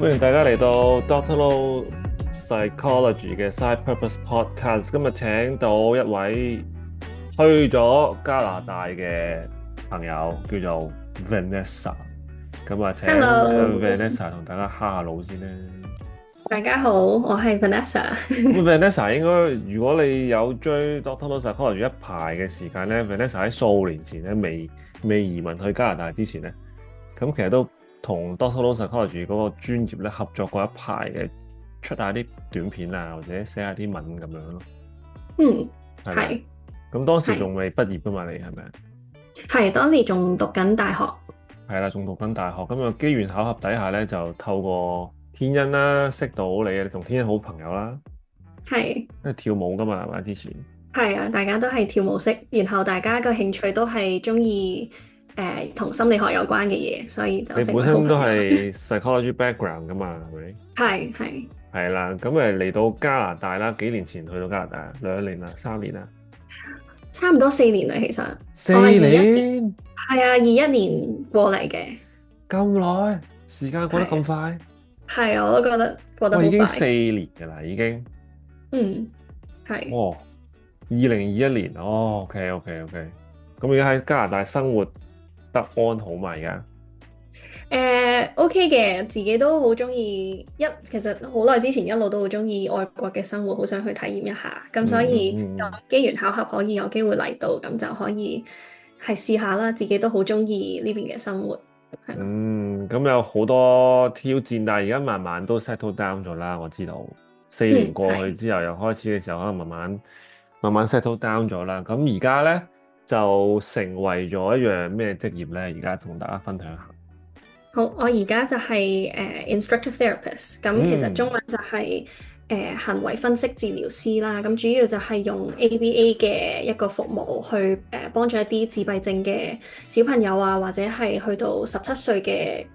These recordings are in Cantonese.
歡迎大家嚟到 Doctor Low Psychology 嘅 Side Purpose Podcast。今日請到一位去咗加拿大嘅朋友，叫做 Vanessa。咁啊，請 Hello，Vanessa 同大家哈下佬先啦。大家好，我係 Vanessa。咁 Vanessa 應該，如果你有追 Doctor Low Psychology 一排嘅時間咧，Vanessa 喺數年前咧未移民去加拿大之前咧，咁其實都同 Doctor Low Psychology 嗰個專業咧合作過一排嘅，出下啲短片啊，或者寫下啲文咁樣咯。嗯，係咪？係咁當時係仲未畢業噶嘛？你係咪？係，當時仲讀緊大學。係啦，仲讀緊大學。咁啊，機緣巧合底下咧，就透過天恩啦，識到你同天恩好朋友啦。係因為跳舞噶嘛，係咪之前？係啊，大家都係跳舞識，然後大家個興趣都係中意同心理學有關嘅嘢，所以就你成本身都為好朋友。係 psychology background 噶嘛，係咪？係係啦，咁嚟到加拿大啦，幾年前去到加拿大2年啦，3年啦，差唔多4年啦，其實四我係21年，年係啊21年過嚟嘅。咁耐，時間過得咁係快，係啊，我都覺得過得我已經好快。4年噶啦，已經。嗯，係。哦，2021年，哦，OK，咁而家喺加拿大生活得安好嘛？而家OK 嘅，自己都好中意其實好耐之前一路都好中意外國嘅生活，好想去體驗一下，咁所以機緣巧合可以有機會嚟到，咁就可以係試下啦。自己都好中意呢邊嘅生活，係咯。咁有好多挑戰，但係而家慢慢都 settle down 咗啦。我知道4年過去係。之後，又開始嘅時候，可能慢慢 settle down 咗啦。咁而家咧就成為咗一樣咩職業咧？而家同大家分享下。好，我而家就係instructor therapist，咁其實中嗯文就係行為分析治療師啦。咁主要就係用 ABA 嘅一個服務去幫助一啲自閉症嘅小朋友啊，或者係去到17歲嘅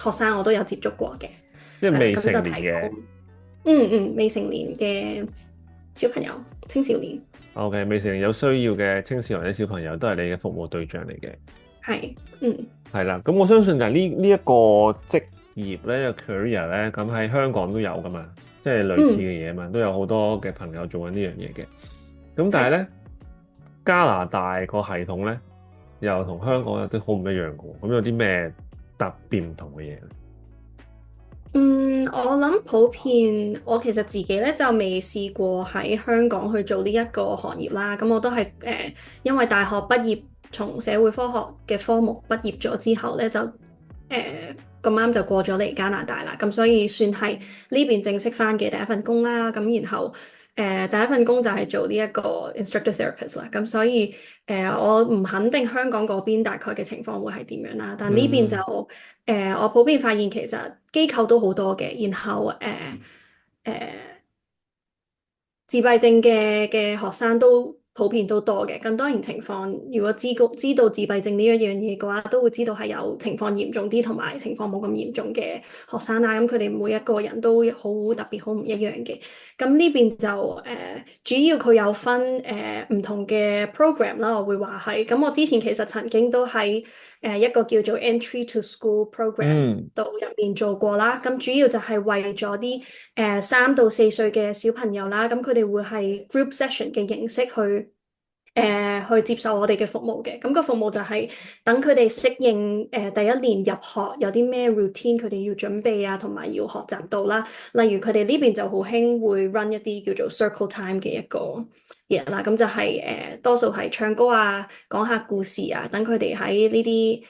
學生，我都有接觸過嘅。係啦，即係未咁就成年嘅。提供未成年嘅小朋友、青少年。OK，未成年有需要嘅青少年或者小朋友都係你嘅服務對象嚟嘅。係係啦，咁我相信就係呢一個職業咧，個 career 咧，咁喺香港都有噶嘛，即係類似嗯嘅嘢嘛，都有好多嘅朋友做緊呢樣嘢嘅。咁但係係。咧，加拿大個系統咧，又同香港有啲好唔一樣嘅喎。咁有啲咩特別唔同嘅嘢咧？我諗普遍，我其實自己咧就未試過喺香港去做呢一個行業啦。咁我都係因為大學畢業，從社會科學嘅科目畢業咗之後咧，就咁啱就過咗嚟加拿大啦。咁所以算係呢邊正式返嘅第一份工啦。咁然後第一份工就係做呢一個 instructor therapist 啦。咁所以我唔肯定香港嗰邊大概嘅情況會係點樣啦。但呢邊就嗯我普遍發現其實機構都好多嘅，然後誒自閉症嘅學生都普遍都多嘅。咁當然情況，如果知道自閉症呢一樣嘢嘅話，都會知道係有情況嚴重啲同埋情況冇咁嚴重嘅學生啦。咁佢哋每一個人都好特別，好唔一樣嘅。咁呢邊就主要佢有分唔同嘅 program 啦，我會話係。咁我之前其實曾經都喺一個叫做 Entry to School Program 嗯度入面做過啦。咁主要就係為咗啲3到4歲嘅小朋友啦，咁佢哋會係 group session 嘅形式去接受我哋嘅服務嘅。咁個服務就係等佢哋適應第一年入學有啲咩 routine 佢哋要準備啊，同埋要學習到啦。例如佢哋呢邊就好興會 run 一啲叫做 circle time 嘅一個嘢啦。咁就係多數係唱歌啊，講下故事啊，等佢哋喺呢啲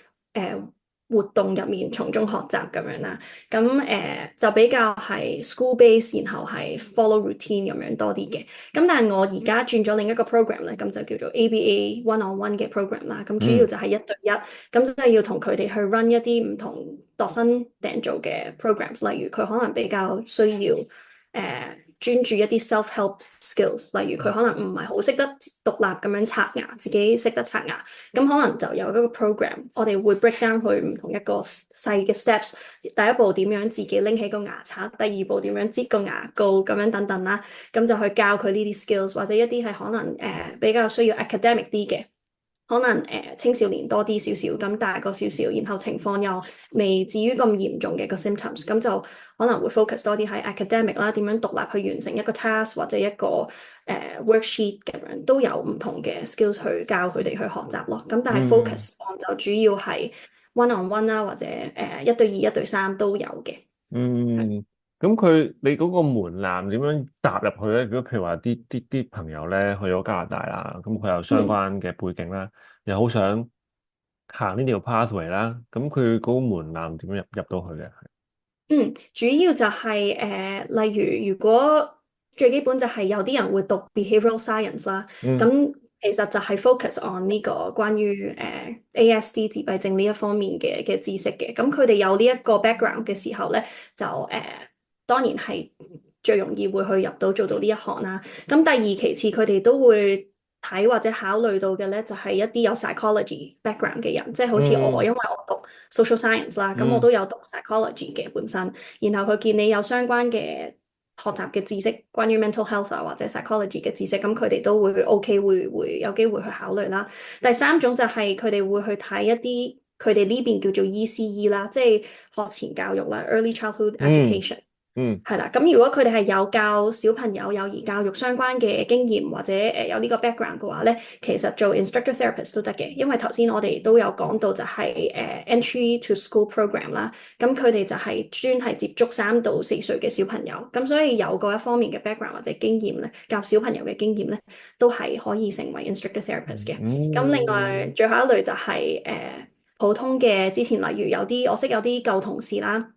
活動入面從中學習咁樣啦。咁就比較係 school base，然後係 follow routine 咁樣多啲嘅。咁但係我而家轉咗另一個 program 咧，咁就叫做 ABA one on one 嘅 program 啦。咁主要嗯就係1對1，咁即係要同佢哋去 run 一啲唔同度身訂造嘅 programs。例如佢可能比較需要專注一啲 self-help skills，例如佢可能唔係好識得獨立咁樣刷牙，自己識得刷牙，咁可能就有一個 program，我哋會 break down 去唔同一個細嘅 steps。第一步點樣自己拎起個牙刷，第二步點樣擠個牙膏咁樣等等啦，咁就去教佢呢啲 skills，或者一啲係可能比較需要 academic 啲嘅。可能青少年多啲少少，咁大個少少，然後情況又未至於咁嚴重嘅個 symptoms，咁就可能會 focus 多啲喺 academic 啦，點樣獨立去完成一個 task 或者一個worksheet 咁樣，都有唔同嘅 skills 去教佢哋去學習咯。咁但係 嗯 focus on 就主要係 one on one 啦，或者一對二、一對三都有嘅。嗯，咁你嗰個門檻點樣踏入去咧？如果譬如話啲朋友咧去咗加拿大啦，咁佢有相嗯。關嘅背景啦，又好想行呢條 pathway 啦，咁佢嗰個門檻點樣入到去嘅？主要就係例如如果最基本就係有啲人會讀 behavioral science 啦，嗯咁其實就係 focus on 呢個關於ASD 自閉症呢一方面嘅知識嘅，咁佢哋有呢一個 background 嘅時候咧，就當然係最容易會去入到做到呢一行啦。咁第二其次佢哋都會睇或者考慮到嘅咧，就係一啲有 psychology background 嘅人，即係好似我，嗯因為我讀 social science 啦，咁我嗯都有讀 psychology 嘅本身，然後佢見你有相關嘅學習嘅知識，關於 mental health 啊或者 psychology 嘅知識，咁佢哋都會 OK，會有機會去考慮啦。第三種就係佢哋會去睇一啲佢哋呢邊叫做 ECE 啦，即係學前教育啦 （early childhood 嗯 education）。嗯係啦，咁如果佢哋係有教小朋友幼兒教育相關嘅經驗或者有呢個 background 嘅話咧，其實做 instructor therapist 都得嘅，因為頭先我哋都有講到就係entry to school program 啦，咁佢哋就係專係接觸3到4歲嘅小朋友，咁所以有嗰一方面嘅 background 或者經驗咧，教小朋友嘅經驗咧，都係可以成為 instructor therapist 嘅。咁另外嗯最後一類就係普通嘅，之前例如我識有啲舊同事啦。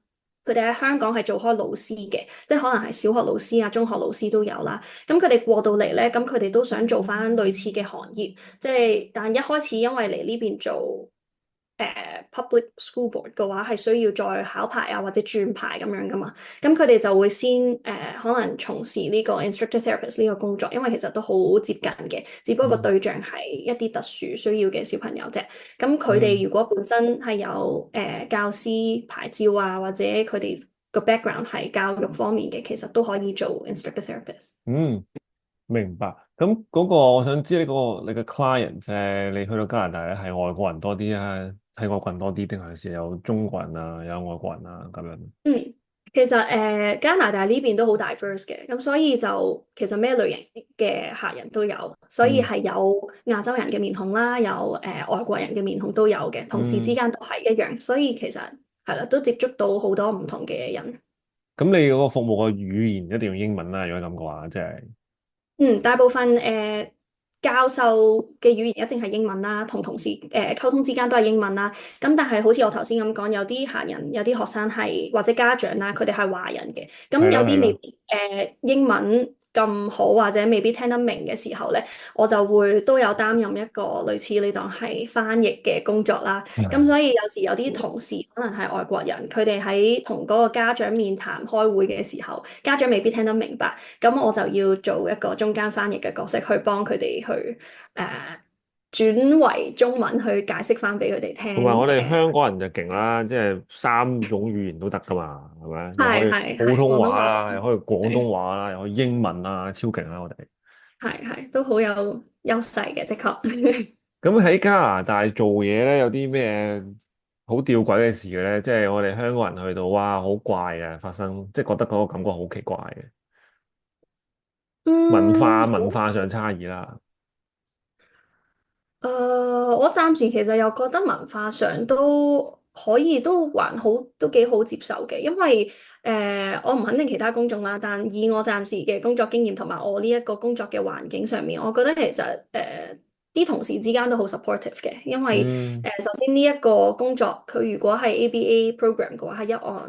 佢哋喺香港係做開老師嘅，即係可能係小學老師啊、中學老師都有啦。咁佢哋過到嚟咧，咁佢哋都想做翻類似嘅行業，即係但一開始因為嚟呢邊做public school board 嘅話，係需要再考牌啊或者轉牌咁樣噶嘛。咁佢哋就會先可能從事呢個 instructor therapist 呢個工作，因為其實都好接近嘅，只不過個對象係一啲特殊需要嘅小朋友啫。咁佢哋嗯如果本身係有教師牌照啊，或者佢哋個 background 係教育方面嘅，其實都可以做 instructor therapist。嗯，明白。咁嗰個我想知呢個你嘅 client 啫，你去到加拿大咧係外國人多啲啊，係外國人多啲，定係有中國人啊，有外國人啊咁樣？嗯，其實加拿大呢邊都好 diverse 嘅，咁所以就其實咩類型嘅客人都有，所以嗯係有亞洲人嘅面孔啦，有外國人嘅面孔都有嘅，同事之嗯。間都係一樣，所以其實係啦，都接觸到好多唔同嘅人。咁你嗰個服務嘅語言一定要英文啦，如果咁嘅話，即係大部分教授嘅語言一定係英文啦，同同事溝通之間都係英文啦。咁但係好似我頭先咁講，有啲客人、有啲學生係或者家長啦，佢哋係華人嘅，咁有係啦係啦。啲未必英文咁好，或者未必聽得明嘅時候咧，我就會都有擔任一個類似你當係翻譯嘅工作啦。咁係所以有時有啲同事可能係外國人，佢哋喺同嗰個家長面談開會嘅時候，家長未必聽得明白，咁我就要做一個中間翻譯嘅角色，去幫佢哋去轉為中文去解釋翻俾佢哋聽。同埋我哋香港人就勁啦，即係3種語言都得噶嘛，係咪？又可係以普通係係廣東話、話啦，又可以廣東話啦，又可以英文啦，超勁啦我哋。係都好有優勢嘅，的確。咁喺加拿大做嘢咧，有啲咩好吊詭嘅事嘅咧？即係我哋香港人去到，哇，好怪啊！發生，即係覺得嗰個感覺好奇怪嘅文化上差異啦。我暫時其實又覺得文化上都可以，都還好，都幾好接受嘅。因為我唔肯定其他工種啦，但以我暫時嘅工作經驗同埋我呢一個工作嘅環境上面，我覺得其實啲同事之間都好 supportive 嘅。因為嗯首先呢一個工作佢如果係 ABA program 嘅話，係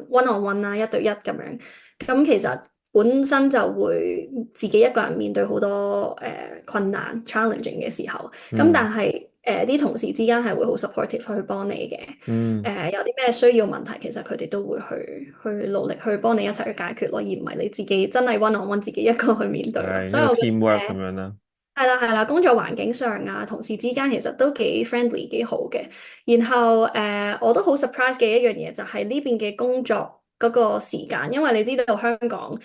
one on one 啦，一對一咁樣，咁其實本身就會自己一個人面對好多困難 challenging 嘅時候。咁嗯但係啲同事之間係會好 supportive 去幫你嘅。嗯，有啲咩需要問題，其實佢哋都會去努力去幫你一齊去解決咯，而唔係你自己真係 one on one 自己一個去面對咯。係一個 所以我覺得 teamwork 咁樣啦。係啦係啦，工作環境上啊，同事之間其實都幾 friendly 幾好嘅。然後我都好 surprise 嘅一樣嘢就係呢邊嘅工作嗰個時間，因為你知道香港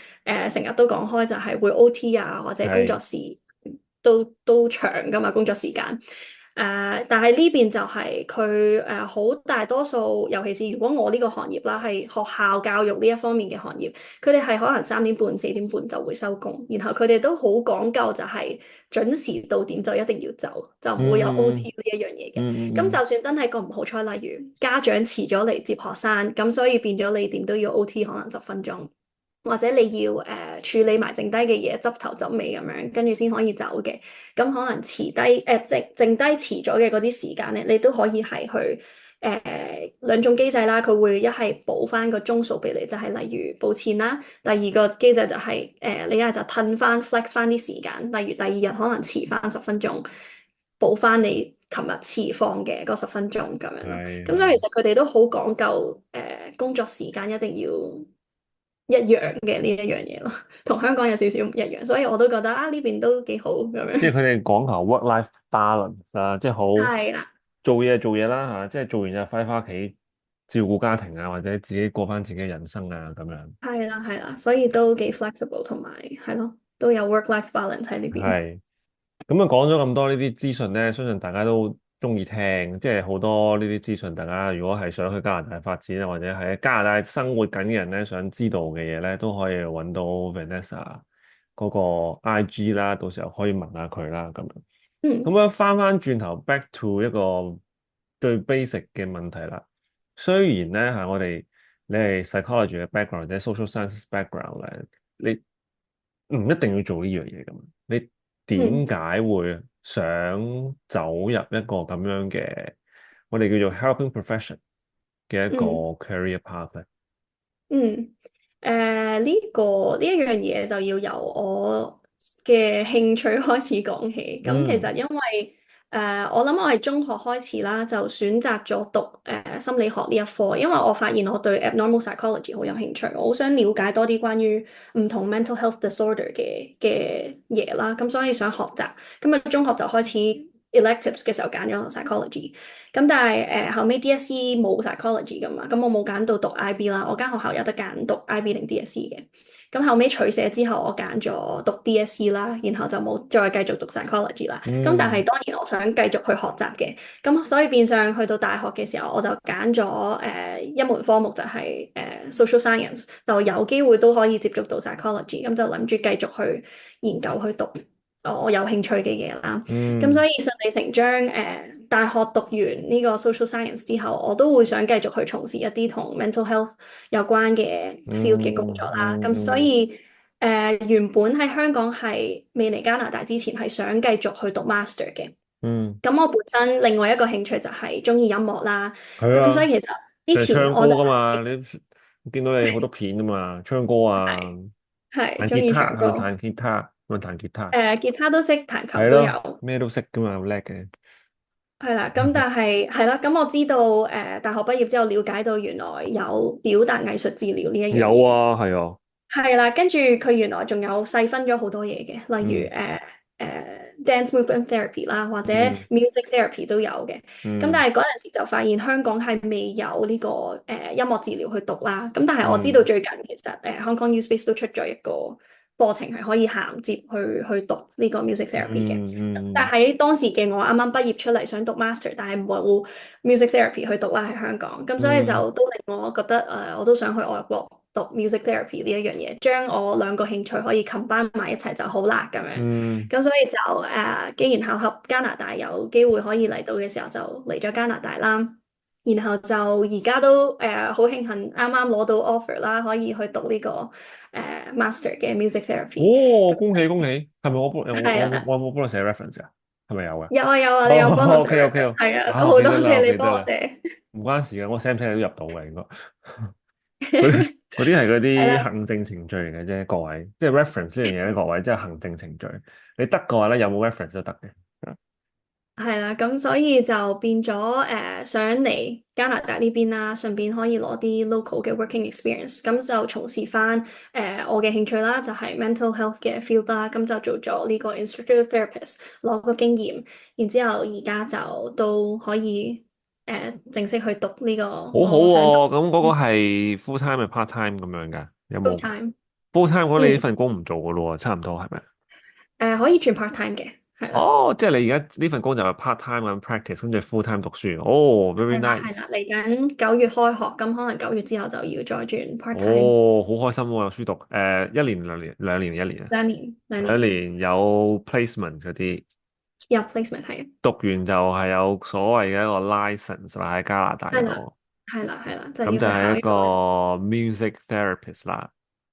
成日都講開就係會 OT 啊，或者工作係時都長噶嘛，工作時間。但係呢邊就係佢好大多數，尤其是如果我呢個行業啦，係學校教育呢一方面嘅行業，佢哋係可能3點半、4點半就會收工，然後佢哋都好講究就係準時到點就一定要走，就唔會有 OT 嗯呢一樣嘢嘅。咁嗯就算真係個唔好彩，例如家長遲咗嚟接學生，咁所以變咗你點都要 OT 可能10分鐘。或者你要處理埋剩低嘅嘢，執頭執尾咁樣，跟住先可以走嘅。咁可能遲低剩低遲咗嘅嗰啲時間咧，你都可以係去兩種機制啦。佢會一係補翻個鐘數俾你，就係例如補錢啦。第二個機制就係你一係就褪翻 flex 翻啲時間，例如第二日可能遲翻10分鐘，補翻你琴日遲放嘅嗰10分鐘咁樣咯。咁所以係係其實佢哋都好講究工作時間一定要一樣嘅呢一樣嘢咯，同香港有少少唔一樣，所以我都覺得啊呢邊都幾好咁樣。即係佢哋講求 work-life balance 啊，即係好係啦，做嘢做嘢啦嚇，即係做完就快翻屋企照顧家庭啊，或者自己過翻自己嘅人生啊咁樣。係啦，係啦，所以都幾 flexible，同埋係咯，都有 work-life balance 喺呢邊。係咁啊，講咗咁多呢啲資訊咧，相信大家都中意聽，即係好多呢啲資訊，大家如果係想去加拿大發展啊，或者喺加拿大生活緊嘅人咧，想知道嘅嘢咧，都可以揾到 Vanessa 嗰個 IG 啦，到時候可以問下佢啦咁樣。咁嗯樣翻轉頭 back to 一個最 basic 嘅問題啦。雖然咧係你係 psychology 嘅 background 或者 social science background 咧，你唔一定要做呢樣嘢咁。你點嗯解會想走入一個咁樣嘅我哋叫做 helping profession 嘅一個 嗯 career path 咧？嗯，呢一樣嘢就要由我嘅興趣開始講起。咁其嗯實因為我諗我係中學開始啦，就選擇咗讀心理學呢一科，因為我發現我對 abnormal psychology 好有興趣，我好想了解多啲關於唔同 mental health disorder 嘅嘢啦，咁所以想學習。咁啊，中學就開始 electives 嘅時候揀咗 psychology。咁但係後尾 DSE 冇 psychology 噶嘛，咁我冇揀到讀 IB 啦，我間學校有得揀讀 IB 定 DSE 嘅。咁後尾取捨之後，我揀咗讀 DSE 啦，然後就冇再繼續讀 psychology 啦。咁但係嗯當然我想繼續去學習嘅，咁所以變相去到大學嘅時候，我就揀咗一門科目就係social science，就有機會都可以接觸到 psychology，咁就諗住繼續去研究去讀我有興趣嘅嘢啦。咁所嗯以順理成章，大學讀完呢個 social science 之後，我都會想繼續去從事一啲同 mental health 有關嘅 field 嘅工作嗯啦。咁所嗯以原本喺香港係未嚟加拿大之前係想繼續去讀 master 嘅。嗯，咁我本身另外一個興趣就係中意音樂啦。係啊，咁所以其實之就係唱前我就歌噶嘛，你見到你好多片噶嘛，唱歌啊，係中意彈吉他唱歌，係咪彈吉他？係咪彈吉他？吉他都識，彈琴都係咯，有。咩都識噶嘛，好叻嘅。係啦，咁但係係啦，咁我知道大學畢業之後了解到原來有表達藝術治療呢一樣嘢，有啊，係啊，係啦，跟住佢原來仲有細分咗好多嘢嘅，例如嗯dance movement therapy 啦，或者 嗯 music therapy 都有嘅。咁但嗯係嗰陣時就發現香港係未有呢個音樂治療去讀啦。咁但係我知道嗯最近其實Hong Kong U Space 都出咗一個課程係可以銜接去讀呢個 music therapy 嘅。但嗯喺當時嘅我啱啱畢業出嚟想讀 master，但係冇 music therapy 去讀啦喺香港，咁所以就嗯都令我覺得我都想去外國讀 music therapy 呢一樣嘢，將我兩個興趣可以 combine 埋一齊就好啦咁樣。嗯咁所以就機緣巧合加拿大有機會可以嚟到嘅時候，就嚟咗加拿大啦。然後就而家都好慶幸啱啱攞到 offer 啦，可以去讀呢個master 嘅 music therapy。哦，恭喜恭喜，係咪我幫我係啊。我我有冇幫你寫 reference 啊？係咪有嘅？有啊有啊，你有幫我哦寫，OK OK，reference，係啊，都啊，我記得啦，我好多謝你記得啦，幫我寫。唔關事嘅，我寫唔寫都入到嘅應該。嗰啲嗰啲係嗰係啦，啲行政程序嚟嘅啫，各位，即係 reference 呢樣嘢咧，各位即係行政程序。你得嘅話咧，有冇 reference 都得嘅。係啦，咁所以就變咗想嚟加拿大呢邊啦，順便可以攞啲 local 嘅 working experience，咁就從事翻我嘅興趣啦，就係 mental health 嘅 field 啦，咁就做咗呢個 instructor therapist，攞個經驗，然之後而家就都可以正式去讀呢個好好我想讀 喎，咁嗰個係 full time 定 part time 咁樣㗎？有 full 冇 time，full time 嗰你呢嗯份工唔做㗎咯喎，差唔多係咪？可以轉 part time 嘅，係啦。哦，即係你而家呢份工就係 part time 咁 practice，跟住 full time 讀書。哦，very 係啦，係 nice。啦，嚟緊9月開學，咁可能9月之後就要再轉 part time，哦，好開心喎，有書讀。一年兩年一年啊，兩兩年年有 placement 嗰啲，有 placement 係，讀完就係有所謂嘅一個 license 啦，喺加拿大係啦，嗰度。係啦，係啦，就咁要去就係一個 考一個，music therapist 啦。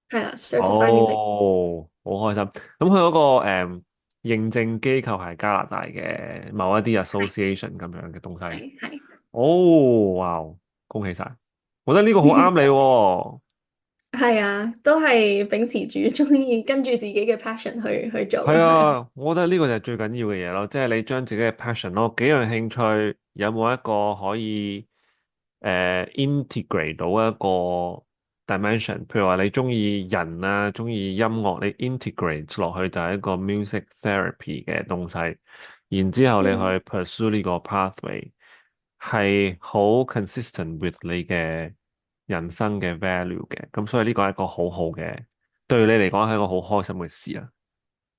係啦，certified music，哦，好開心。咁佢嗰個認證機構係加拿大嘅某一啲 係 association 咁樣嘅東西。係哦，哇，恭喜晒！我覺得呢個好啱你喎。係啊，都係秉持住中意跟住自己嘅 passion 去做係咯，係啊，啊，我覺得呢個就係最緊要嘅嘢咯，即係你將自己嘅 passion 咯，幾樣興趣有冇一個可以integrate 到一個 dimension，譬如話你中意人啊，中意音樂，你 integrate 落去就係一個 music therapy 嘅東西，然之後你嗯去 pursue 呢個 pathway 係好 consistent with 你嘅人生嘅 value 嘅，咁所以呢個係一個好好嘅，對你嚟講係一個好開心嘅事啊！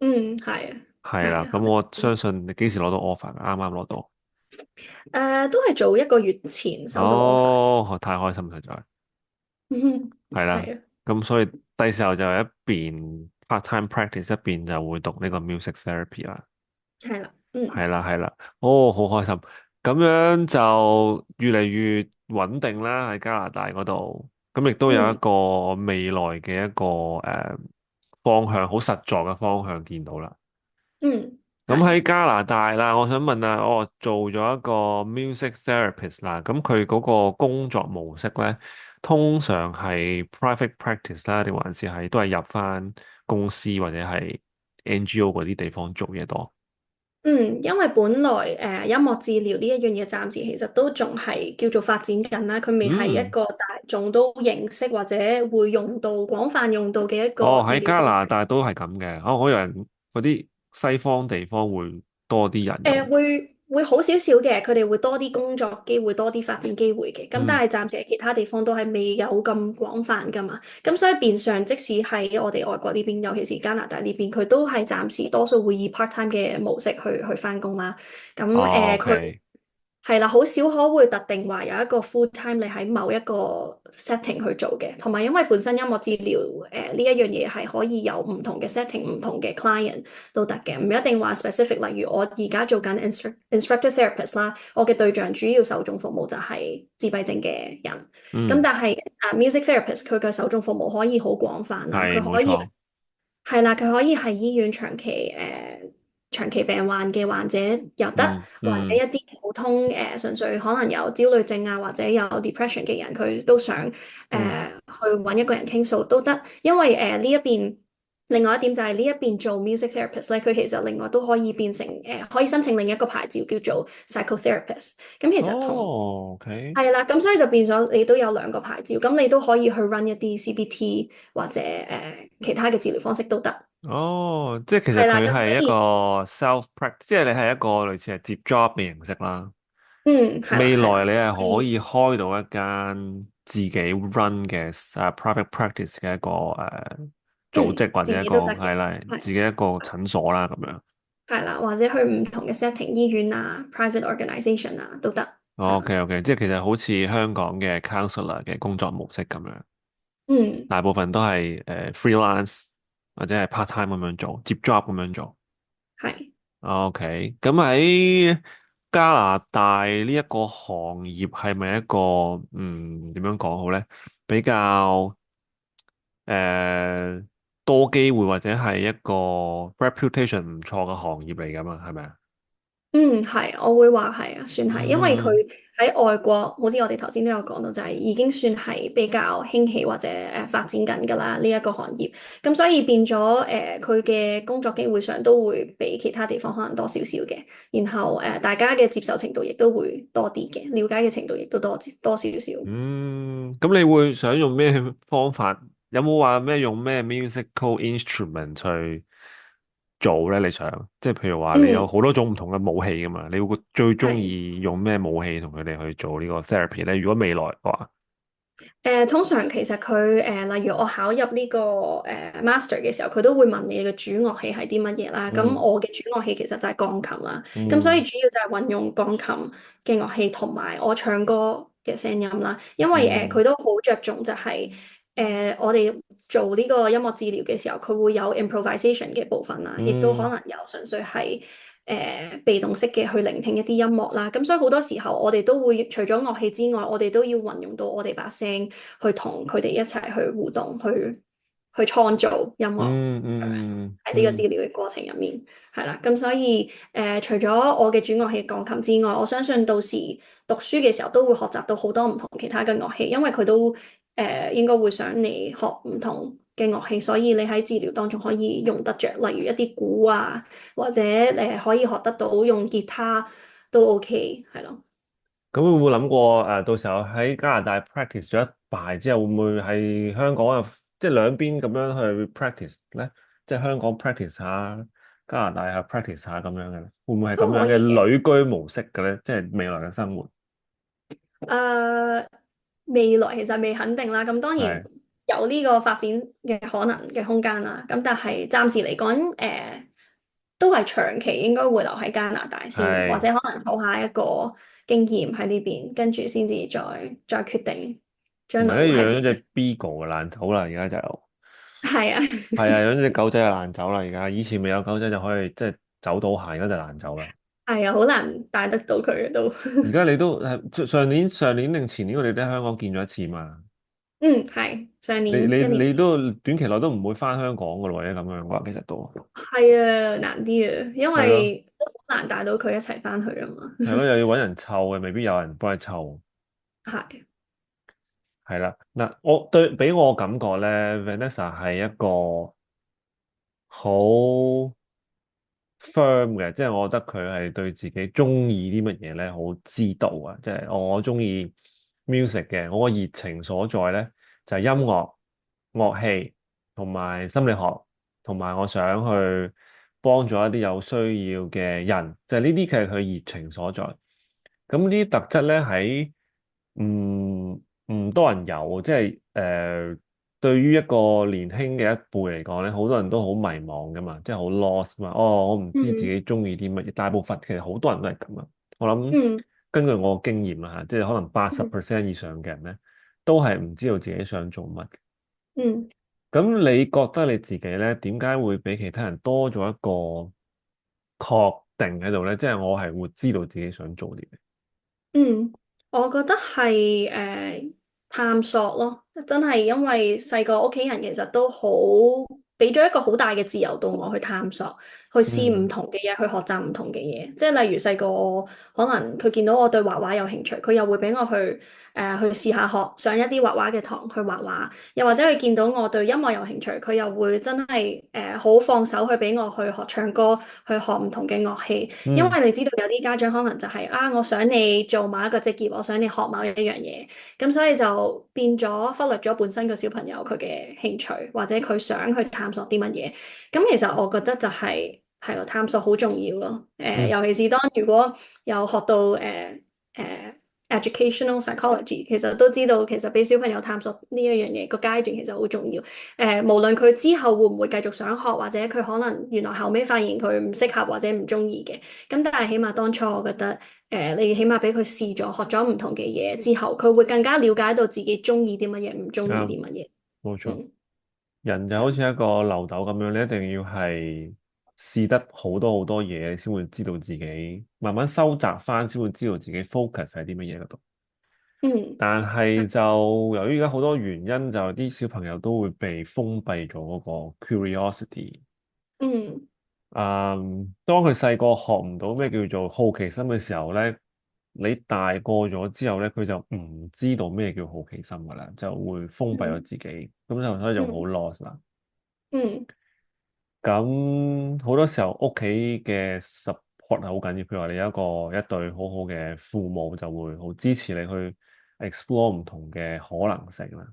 嗯，係啊，係啦，係啊，咁我相信你幾時攞到 offer？啱啱攞到。都係早1個月前收到 offer，哦，太開心實在。嗯，係啦，係啊，咁所以第時候就一邊 part time practice 一邊就會讀呢個 music therapy 啦。係啦，嗯係啦，係啦，哦，好開心。咁樣就越嚟越穩定啦，喺加拿大嗰度。咁亦都有一嗯個未來嘅一個方向，好實在嘅方向見到啦。嗯，咁係。喺加拿大啦，我想問下，我做咗一個 music therapist 啦，咁佢嗰個工作模式咧，通常係 private practice 啦，定還是係都係入翻公司或者係 NGO 嗰啲地方做嘢多？嗯，因為本來音樂治療呢一樣嘢，暫時其實都仲係叫做發展緊啦，佢未係一嗯，個大眾都認識或者會用到廣泛用到嘅一個哦，喺加治療方式。拿大都係咁嘅，哦，我以為嗰啲西方地方會多啲人用。會好少少嘅，佢哋會多啲工作機會，多啲發展機會嘅。咁嗯，但係暫時喺其他地方都係未有咁廣泛噶嘛。咁所以變相即使喺我哋外國呢邊，尤其是加拿大呢邊，佢都係暫時多數會以 part time 嘅模式去返工啦。咁哦佢。，OK，係啦，好少可會特定話有一個 full time 你喺某一個 setting 去做嘅，同埋因為本身音樂治療呢一樣嘢係可以有唔同嘅 setting、唔同嘅 client 都得嘅，唔一定話 specific。例如我而家做緊 instructor therapist 啦，我嘅對象主要受眾服務就係自閉症嘅人，咁嗯，但係music therapist 佢嘅受眾服務可以好廣泛啦，係佢可以。冇錯，係啦，佢可以係醫院長期病患嘅患者又得，嗯或者嗯一啲普通純粹可能有焦慮症啊，或者有 depression 嘅人，佢都想嗯，去揾一個人傾訴都得。因為呢一邊另外一點就係呢一邊做 music therapist 咧，佢其實另外都可以變成可以申請另一個牌照叫做 psychotherapist。咁其實同哦，OK。係啦，咁所以就變咗你都有兩個牌照，咁你都可以去 run 一啲 CBT 或者其他嘅治療方式都得。哦，即係其實係啦，佢係一個 咁所以 self practice，即係你係一個類似係接 job 嘅形式啦。係啦未係啦，來你係可可以以開到一間自己 run 嘅private practice 嘅一個組織或自者一個己都得嘅，係啦，係自己一個診所啦咁樣。係啦，或者去唔同嘅 setting 醫院啊、private organisation 啊都得，係啦，OK OK，即係其實好似香港嘅 counselor 嘅工作模式咁樣，嗯大部分都係freelance 或者係 part time 咁樣做，接 job 咁樣做。係。OK，咁喺加拿大呢一個行業係咪一個點樣講好咧？比較誒多機會或者係一個 reputation 唔錯嘅行業嚟㗎嘛？係咪啊？嗯，係，我會話係啊，算係，因為佢嗯喺外國，好似我哋頭先都有講到，就係已經算係比較興起或者發展緊㗎啦呢一個行業，咁所以變咗佢嘅工作機會上都會比其他地方可能多少少嘅，然後大家嘅接受程度亦都會多啲嘅，了解嘅程度亦都多少少。嗯，咁你會想用咩方法？有冇話咩用咩 musical instrument 去做咧？你想即係譬如話你有嗯。好多種唔同嘅武器噶嘛？你會最中意用咩武器同佢哋去做呢個 therapy 咧？如果未來嘅話，通常其實佢例如我考入呢個master 嘅時候，佢都會問你嘅主樂器係啲乜嘢啦。咁嗯我嘅主樂器其實就係鋼琴啦。咁所以嗯主要就係運用鋼琴嘅樂器同埋我唱歌嘅聲音啦。因為嗯佢都好着重就係我哋做呢個音樂治療嘅時候，佢會有 improvisation 嘅部分啦，亦都可嗯能有純粹係被動式嘅去聆聽一啲音樂啦。咁所以好多時候我哋都會除咗樂器之外，我哋都要運用到我哋把聲去同佢哋一齊去互動，去創造音樂。嗯嗯喺呢個治嗯療嘅過程入面，係啦，咁所以除咗我嘅主樂器鋼琴之外，我相信到時讀書嘅時候都會學習到好多唔同其他嘅樂器，因為佢都應該會想你學唔同嘅樂器，所以你喺治療當中可以用得着，例如一啲鼓啊，或者可以學得到用吉他都 OK，係咯。咁會唔會諗過到時候喺加拿大 practice 咗一排之後，會唔會喺香港又即係兩邊咁樣去 practice 咧？即係香港 practice 下，加拿大又 practice 下咁樣嘅咧？會唔會係咁都可樣嘅以嘅。旅居模式嘅咧？即係未來嘅生活誒、未來其實未肯定啦，咁當然係有呢個發展嘅可能嘅空間啦。咁但係暫時嚟講，都係長期應該會留喺加拿大先，或係者可能儲下一個經驗喺呢邊，跟住先至再決定唔將來會係一養咗隻 係點樣。Beagle 嘅爛走啦？而家就係啊，係啊，養咗隻狗仔就爛走啦。而家以前未有狗仔就可以即係走到行，而家就爛走啦。係啊，好難帶得到佢嘅都。而家你都係上年定前年，我哋都喺香港見咗一次嘛。嗯，係上你年一年。你你都短期內都唔會翻香港噶咯，或者咁樣嘅話，其實都係啊，難啲啊，因係咯，為都好難帶到佢一齊翻去啊嘛。係咯，又要揾人湊嘅，未必有人幫你湊。係。係啦，嗱，我對俾我感覺咧，Vanessa 係一個好 firm 嘅，即係我覺得佢係對自己中意啲乜嘢咧，好知道啊！即係我中意 music 嘅，我個熱情所在咧就係音樂、樂器同埋心理學，同埋我想去幫助一啲有需要嘅人，就係呢啲佢係佢熱情所在。咁呢啲特質咧喺唔唔多人有，即係對於一個年輕嘅一輩嚟講咧，好多人都好迷茫噶嘛，即係好 lost 嘛。哦，我唔知自嗯己中意啲乜嘢。大部分其實好多人都係咁啊。我諗嗯根據我嘅經驗啦嚇，即係可能嗯80%以上嘅人咧，都係唔知道自己想做乜。嗯。咁你覺得你自己咧，點解會比其他人多咗一個確定喺度咧？即係我係會知道自己想做啲咩。嗯，我覺得係探索咯，真係因為細個屋企人其實都好俾咗一個好大嘅自由度我去探索，去試唔嗯同嘅嘢，去學習唔同嘅嘢。即係例如細個我可能佢見到我對畫畫有興趣，佢又會俾我去試下學上一啲畫畫嘅堂去畫畫。又或者佢見到我對音樂有興趣，佢又會真係好放手去俾我去學唱歌，去學唔同嘅樂器。因嗯為你知道有啲家長可能就係啊，我想你做某一個職業，我想你學某一樣嘢，咁所以就變咗忽略咗本身個小朋友佢嘅興趣，或者佢想去探索啲乜嘢。咁其實我覺得就係咯，探索好重要咯。嗯尤其是當如果有學到educational psychology，其實都知道其實俾小朋友探索呢一樣嘢個階段其實好重要。無論佢之後會唔會繼續想學，或者佢可能原來後尾發現佢唔適合或者唔中意嘅，咁但係起碼當初我覺得，你起碼俾佢試咗學咗唔同嘅嘢之後，佢會更加了解到自己中意啲乜嘢，唔中意啱，啲乜嘢。冇錯。嗯人就好似一個漏斗咁樣，你一定要係試得好多好多嘢，先會知道自己慢慢收集翻，先會知道自己 focus 喺啲乜嘢嗰度。嗯但係就由於而家好多原因，就啲小朋友都會被封閉咗嗰個 curiosity。嗯。當佢細個學唔到咩叫做好奇心嘅時候咧，你大個咗之後咧，佢就唔知道咩叫好奇心噶啦，就會封閉咗嗯自己，咁就所以就好 嗯 lost 啦。嗯咁好多時候屋企嘅 support 係好緊要，譬如話你有一對好好嘅父母就會好支持你去 explore 唔同嘅可能性啦，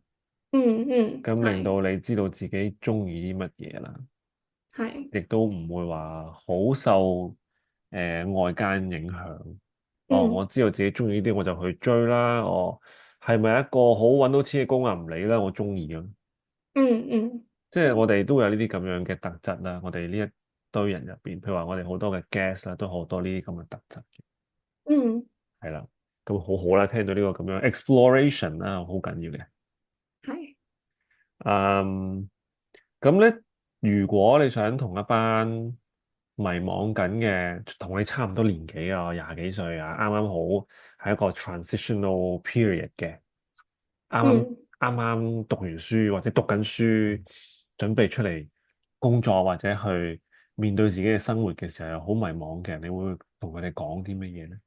咁令係到你知道自己中意啲乜嘢啦。係亦都唔會話好受外間影響。哦，我嗯知道自己中意呢啲，我就去追啦。哦，係咪一個好揾到錢嘅工啊？唔理啦，我中意咯。即係我係哋都有呢啲咁樣嘅特質啦。我哋呢一堆人入邊，譬如話我哋好多嘅 guest 啦，都好多呢啲咁嘅特質嘅。嗯係啦，咁好好啦，聽到呢個咁樣 exploration 啦，好緊要嘅。係嗯，咁咧，如果你想同一班迷茫緊嘅，同你差唔多年紀啊，廿幾歲啊，啱啱好係一個 transitional period 嘅，啱啱嗯啱啱讀完書或者讀緊書，準備出嚟工作或者去面對自己嘅生活嘅時候，又好迷茫嘅，你會同佢哋講啲乜嘢咧？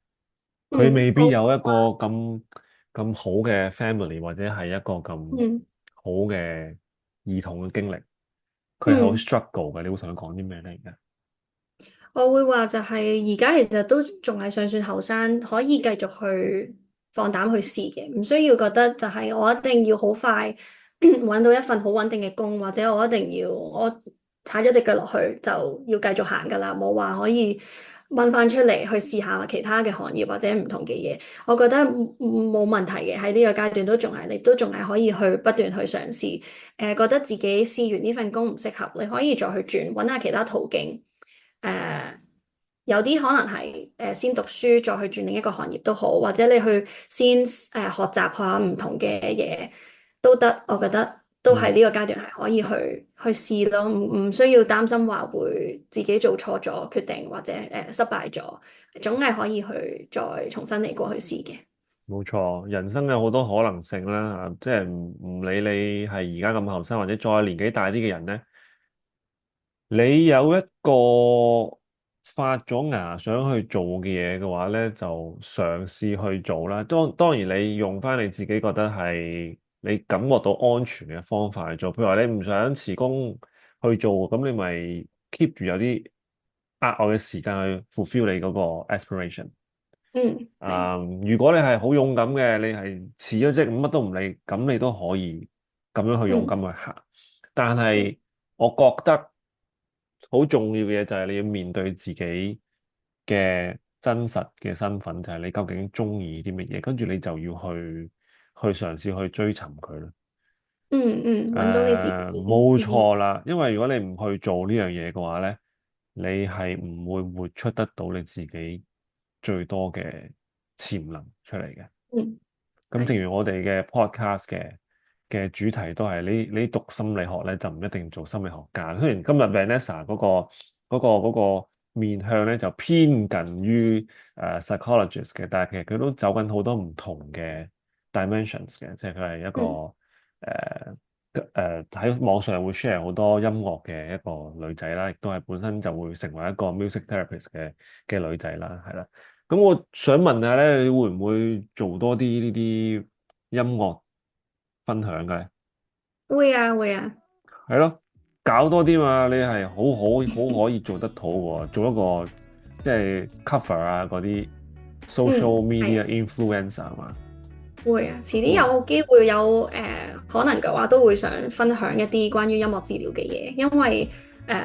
佢未必我有一個咁好嘅 family，或者係一個咁嗯好嘅兒童嘅經歷，佢係好 嗯。struggle 嘅。你會同佢講啲咩咧？而家我會話就係而家其實都仲係尚算後生，可以繼續去放膽去試嘅，唔需要覺得就係我一定要好快揾到一份好穩定嘅工，或者我一定要我踩咗隻腳落去就要繼續行㗎啦，冇話可以掹翻出嚟去試下其他嘅行業或者唔同嘅嘢。我覺得冇問題嘅，喺呢個階段都仲係你都仲係可以去不斷去嘗試。覺得自己試完呢份工唔適合，你可以再去轉，揾下其他途徑。誒、有啲可能係先讀書再去轉另一個行業都好，或者你去先學習下唔同嘅嘢都得。我覺得都係嗯，呢個階段係可以去試咯，唔需要擔心話會自己做錯咗決定或者失敗咗，總係可以去再重新嚟過去試嘅。冇錯，人生有好多可能性啦，即係唔理你係而家咁後生，或者再年紀大啲嘅人咧。你有一個發咗芽想去做嘅嘢嘅話咧，就嘗試去做啦。當然你用翻你自己覺得係你感覺到安全嘅方法去做。譬如話你唔想辭工去做，咁你咪 keep 住有啲額外嘅時間去 fulfill 你嗰個 aspiration。嗯，係，如果你係好勇敢嘅，你係辭咗職乜都唔理，咁你都可以咁樣去勇嗯敢去行。但嗯係我覺得好重要嘅嘢就係你要面對自己嘅真實嘅身份，就係你究竟中意啲乜嘢，跟住你就要去嘗試去追尋佢咯。揾到你自己冇呢啲，錯啦，因為如果你唔去做呢樣嘢嘅話咧，你係唔會活出得到你自己最多嘅潛能出嚟嘅。嗯咁正係，如我哋嘅 podcast 嘅主題都係你讀心理學咧，就唔一定做心理學家。雖然今日 Vanessa 嗰個面向咧就偏近於psychologist 嘅，但係其實佢都走緊好多唔同嘅 dimensions 嘅，即係佢係一個嗯喺網上會 share 好多音樂嘅一個女仔啦，亦都係本身就會成為一個 music therapist 嘅女仔啦，係啦。咁我想問下咧，你會唔會做多啲呢啲音樂分享嘅？會啊會啊，係咯，搞多啲嘛，你係好可以做得到喎，做一個即係 cover 啊嗰啲 social 嗯係 media 啊。influencer 嘛，會啊，遲啲會有機會有可能嘅話，都會想分享一啲關於音樂治療嘅嘢，因為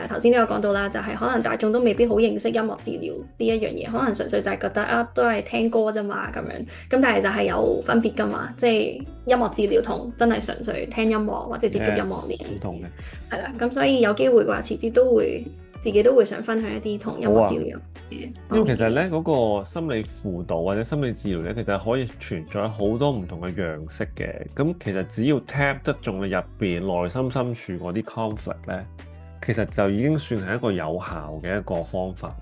頭先都有講到啦，就係可能大眾都未必好認識音樂治療呢一樣嘢，可能純粹就係覺得啊，都係聽歌啫嘛咁樣，咁但係就係有分別噶嘛，即係音樂治療同真係純粹聽音樂或者接觸音樂呢 yes 樣嘢，唔同嘅。係啦，咁所以有機會嘅話，遲啲都會自己都會想分享一啲同音好啊。樂治療有關嘅因方面嘅嘢。為其實咧嗰個心理輔導或者心理治療咧，其實可以存在好多唔同嘅樣式嘅。咁其實只要 tap 得中你入邊內心深處嗰啲 conflict 咧，其實就已經算係一個有效嘅一個方法，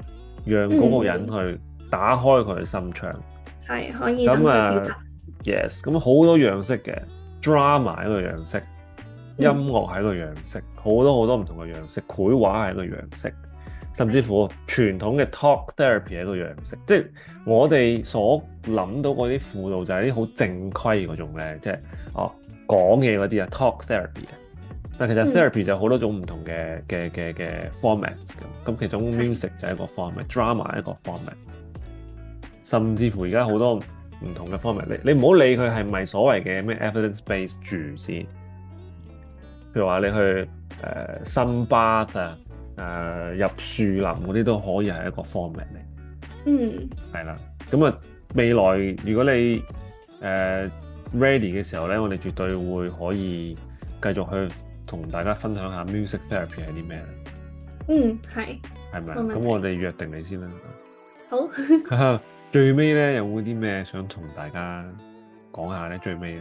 讓嗰個人嗯，去打開佢嘅心窗。係可以等咁啊佢表達。，yes，咁好多樣式嘅 drama 係一個樣式，音嗯樂係一個樣式，好多好多唔同嘅樣式，繪畫係一個樣式。甚至乎傳統嘅 talk therapy 係一個樣式，即係我哋所諗到嗰啲輔導就係啲好正規嗰種咧，即係講嘢嗰啲啊 talk therapy 嘅。但其實 therapy 就好多種唔同嘅 formats 咁其中 music 就係一個 format，drama 係一個 format，甚至乎而家好多唔同嘅 format，你唔好理佢係咪所謂嘅咩 evidence base 住先，譬如話你去深巴啊。入樹林嗰啲都可以係一個 format 嚟，係啦。咁啊，未來如果你ready 嘅時候咧，我哋絕對會可以繼續去同大家分享下 music therapy 係啲咩咧。係咪？咁我哋約定你先啦。好。最尾咧有冇啲咩想同大家講下咧？最尾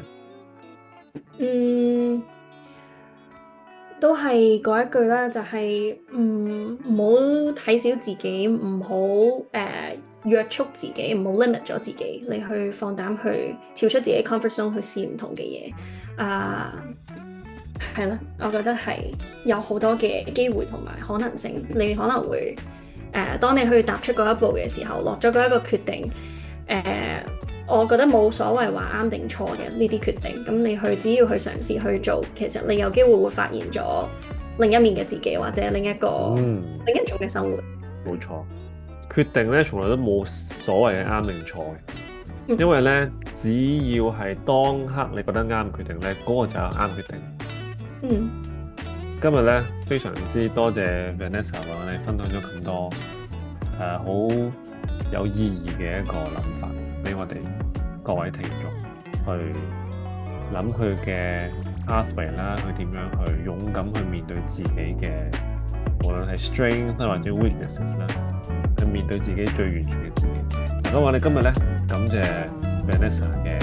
都係嗰一句啦，就係唔好睇小自己，唔好約束自己，唔好 limit 咗自己，你去放膽去跳出自己 comfort zone 去試唔同嘅嘢。係咯，我覺得係有好多嘅機會同埋可能性，你可能會當你去踏出嗰一步嘅時候，落咗嗰一個決定，我覺得冇所謂話啱定錯嘅呢啲決定，咁你只要去嘗試去做，其實你有機會會發現咗另一面嘅自己，或者另一種嘅生活。冇錯，決定咧從來都冇所謂嘅啱定錯嘅，因為咧只要係當刻你覺得啱決定咧，嗰個就係啱決定。今日咧非常之多謝 Vanessa 為我哋分享咗咁多好有意義嘅一個諗法，俾我哋各位聽眾去諗佢嘅 pathway 啦，去點樣去勇敢去面對自己嘅，無論係 strength 或者 weaknesses 啦，去面對自己最完全嘅自己。咁我哋今日咧感謝 Vanessa 嘅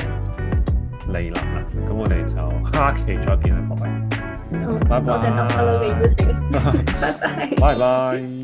蒞臨啦，咁我哋就下期再見啦，各位。拜拜。多謝Dr. Low嘅邀請。拜拜。拜拜。